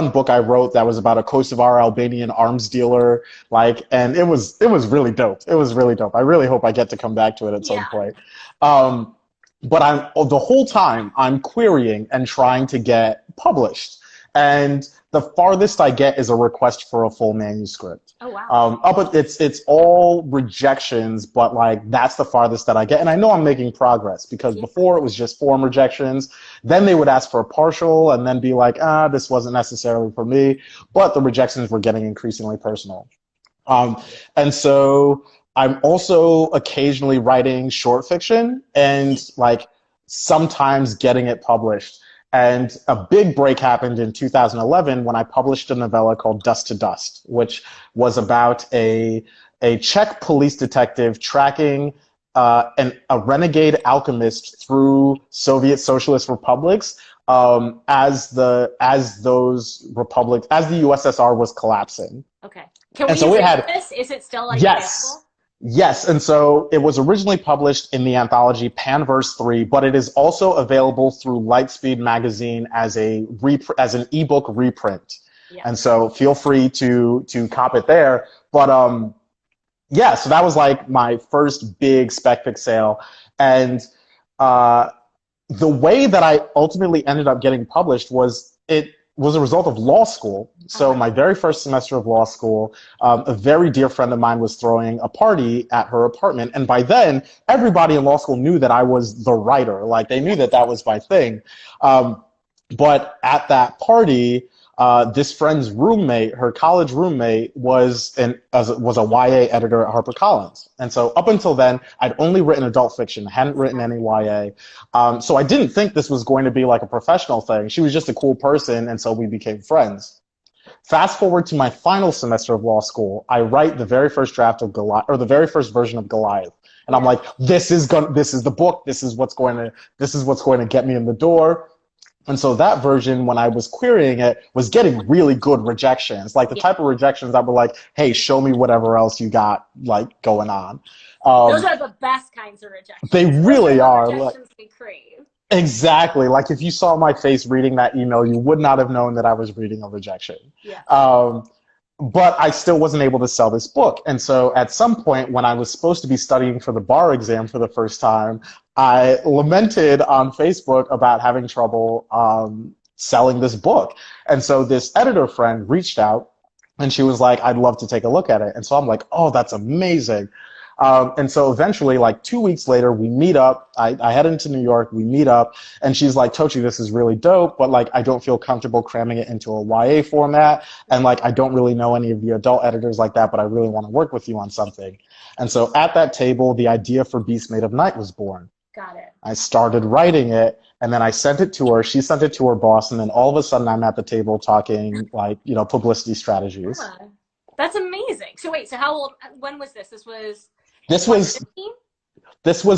book I wrote that was about a Kosovar Albanian arms dealer, and it was really dope. It was really dope. I really hope I get to come back to it at some point. But the whole time I'm querying and trying to get published. And the farthest I get is a request for a full manuscript. Oh, wow. But it's all rejections, but like that's the farthest that I get. And I know I'm making progress because before it was just form rejections. Then they would ask for a partial and then be like, this wasn't necessarily for me. But the rejections were getting increasingly personal. And so I'm also occasionally writing short fiction and like sometimes getting it published. And a big break happened in 2011 when I published a novella called Dust to Dust, which was about a Czech police detective tracking a renegade alchemist through Soviet socialist republics as the USSR was collapsing. Okay. Can we read this? Is it still like available? Yes, and so it was originally published in the anthology Panverse 3, but it is also available through Lightspeed magazine as an ebook reprint. Yeah. And so feel free to cop it there. But so that was like my first big spec fic sale. And the way that I ultimately ended up getting published was a result of law school. So my very first semester of law school, a very dear friend of mine was throwing a party at her apartment. And by then, everybody in law school knew that I was the writer. Like, they knew that that was my thing. But at that party, this friend's roommate, her college roommate, was a YA editor at HarperCollins. And so up until then, I'd only written adult fiction, hadn't written any YA. So I didn't think this was going to be like a professional thing. She was just a cool person, and so we became friends. Fast forward to my final semester of law school, I write the very first draft of Goliath, or the very first version of Goliath. And I'm like, this is the book, this is what's going to get me in the door. And so that version, when I was querying it, was getting really good rejections, like the type of rejections that were like, hey, show me whatever else you got like going on. Those are the best kinds of rejections. They really are. Rejections we crave. Exactly. Like if you saw my face reading that email, you would not have known that I was reading a rejection. Yeah. But I still wasn't able to sell this book. And so at some point when I was supposed to be studying for the bar exam for the first time, I lamented on Facebook about having trouble selling this book. And so this editor friend reached out and she was like, I'd love to take a look at it. And so I'm like, oh, that's amazing. And so eventually, like 2 weeks later, we meet up. I head into New York, we meet up, and she's like, Tochi, this is really dope, but like I don't feel comfortable cramming it into a YA format, and like I don't really know any of the adult editors like that, but I really want to work with you on something. And so at that table, the idea for Beast Made of Night was born. Got it. I started writing it, and then I sent it to her. She sent it to her boss, and then all of a sudden I'm at the table talking like, publicity strategies. Yeah. That's amazing. So wait, so how old, when was this? This was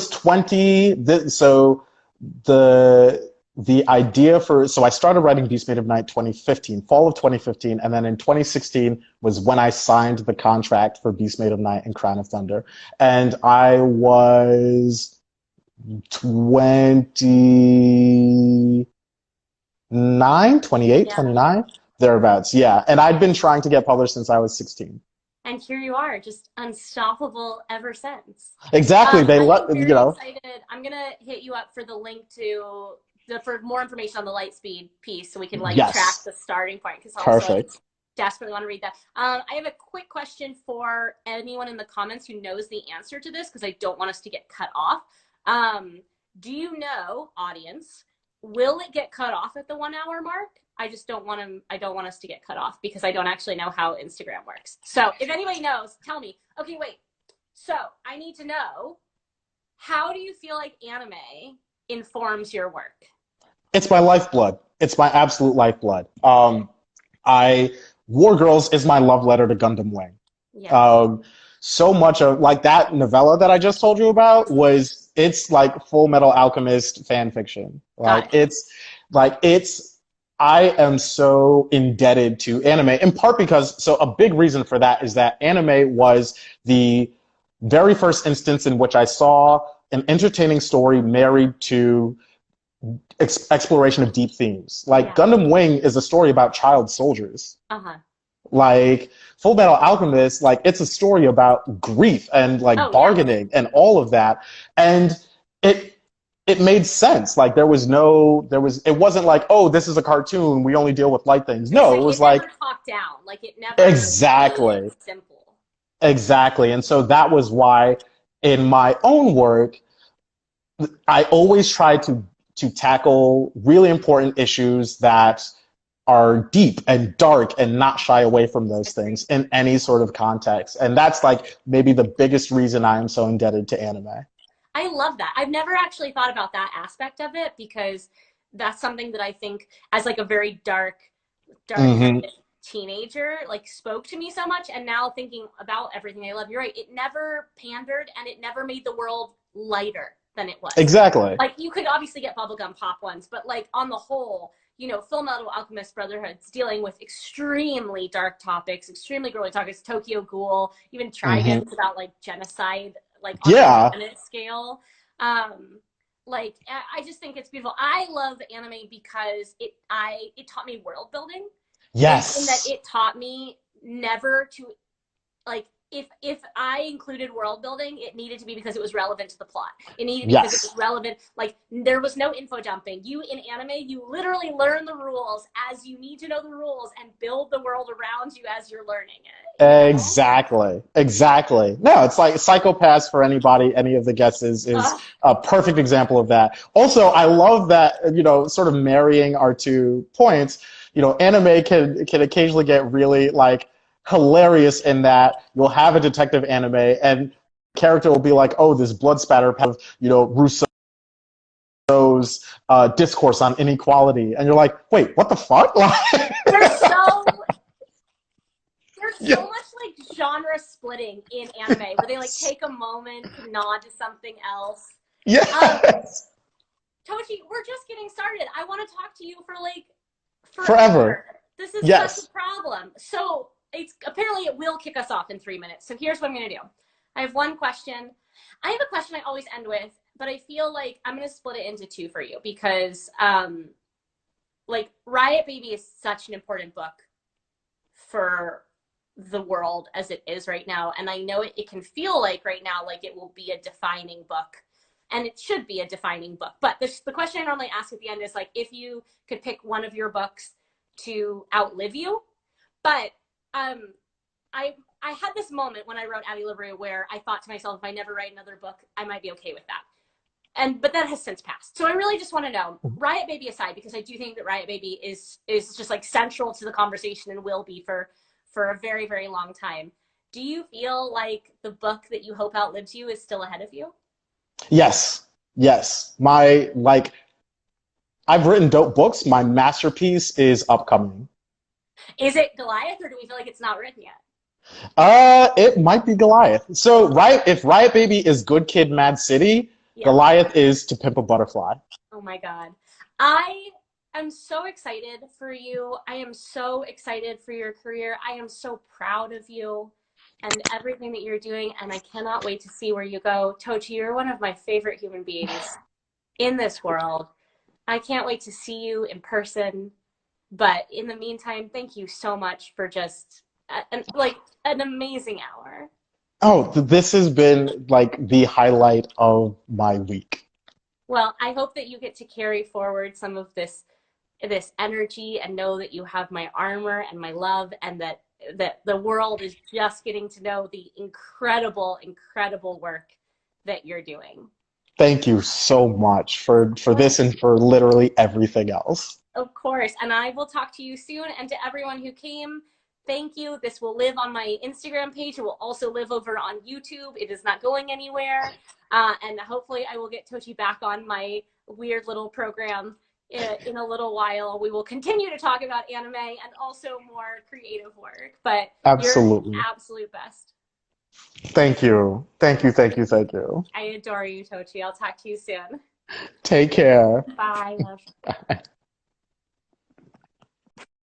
20. So the the idea for, so I started writing Beast Made of Night 2015, fall of 2015, and then in 2016 was when I signed the contract for Beast Made of Night and Crown of Thunder. And I was 29, 28, Yeah. 29, thereabouts. Yeah. And I'd been trying to get published since I was 16. And here you are, just unstoppable ever since. Exactly. They I let, am very excited. I'm gonna hit you up for the link to for more information on the Lightspeed piece, so we can like track yes. the starting point. Because also, I Perfect. desperately want to read that. I have a quick question for anyone in the comments who knows the answer to this, because I don't want us to get cut off. Do you know, audience, will it get cut off at the 1 hour mark? I just don't want to, I don't want us to get cut off because I don't actually know how Instagram works. So if anybody knows, tell me. Okay, wait. So I need to know, how do you feel like anime informs your work? It's my lifeblood. It's my absolute lifeblood. War Girls is my love letter to Gundam Wing. Yeah. So much of like that novella that I just told you about was it's like Full Metal Alchemist fan fiction. Like it's I am so indebted to anime in part because so a big reason for that is that anime was the very first instance in which I saw an entertaining story married to exploration of deep themes. Like Gundam Wing is a story about child soldiers. Like Full Metal Alchemist, like it's a story about grief and like bargaining and all of that. And it made sense. Like it wasn't like, oh, this is a cartoon, we only deal with light things. No, it was like never talked down. Like it never exactly made it simple. Exactly. And so that was why in my own work, I always try to tackle really important issues that are deep and dark and not shy away from those things in any sort of context. And that's like maybe the biggest reason I am so indebted to anime. I love that. I've never actually thought about that aspect of it because that's something that I think as like a very dark teenager like spoke to me so much. And now thinking about everything I love, you're right. It never pandered and it never made the world lighter than it was. Exactly. Like you could obviously get bubblegum pop ones, but like on the whole, you know, Full Metal Alchemist Brotherhood's dealing with extremely dark topics, extremely girly topics, Tokyo Ghoul, even Trigun's about like genocide, like on a planet scale. Like I just think it's beautiful. I love anime because it taught me world building. Yes. In that it taught me never to like if I included world building, it needed to be because it was relevant to the plot. It needed to be because it was relevant. Like there was no info dumping. You in anime, you literally learn the rules as you need to know the rules and build the world around you as you're learning it. Exactly. Exactly. No, it's like Psychopaths for anybody, any of the guests is a perfect example of that. Also, I love that, you know, sort of marrying our 2 points, you know, anime can occasionally get really like hilarious in that you'll have a detective anime and character will be like, oh, this blood spatter of, you know, Rousseau's discourse on inequality. And you're like, wait, what the fuck? There's so much like genre splitting in anime where they like take a moment to nod to something else. Yes. Tochi, we're just getting started. I want to talk to you for like forever. This is such a problem. So apparently it will kick us off in 3 minutes. So here's what I'm going to do. I have one question. I have a question I always end with, but I feel like I'm going to split it into 2 for you because like Riot Baby is such an important book for the world as it is right now. And I know it can feel like right now, like it will be a defining book. And it should be a defining book. But the question I normally ask at the end is like, if you could pick one of your books to outlive you. But I had this moment when I wrote Addie LaRue where I thought to myself, if I never write another book, I might be okay with that. But that has since passed. So I really just want to know, Riot Baby aside, because I do think that Riot Baby is just like central to the conversation and will be for a very, very long time. Do you feel like the book that you hope outlives you is still ahead of you? Yes. I've written dope books. My masterpiece is upcoming. Is it Goliath, or do we feel like it's not written yet? It might be Goliath. So if Riot Baby is Good Kid, Mad City, Yeah. Goliath is To Pimp a Butterfly. Oh my God. I am so excited for you. I am so excited for your career. I am so proud of you and everything that you're doing, and I cannot wait to see where you go. Tochi, you're one of my favorite human beings in this world. I can't wait to see you in person. But in the meantime, thank you so much for just an amazing hour. Oh, this has been like the highlight of my week. Well, I hope that you get to carry forward some of this energy and know that you have my armor and my love, and that the world is just getting to know the incredible work that you're doing. Thank you so much for this and for literally everything else. Of course. And I will talk to you soon. And to everyone who came, thank you. This will live on my Instagram page. It will also live over on YouTube. It is not going anywhere. And hopefully, I will get Tochi back on my weird little program in a little while. We will continue to talk about anime and also more creative work. But you're the Absolutely. absolute best. Thank you. Thank you. Thank you. Thank you. I adore you, Tochi. I'll talk to you soon. Take care. Bye, love.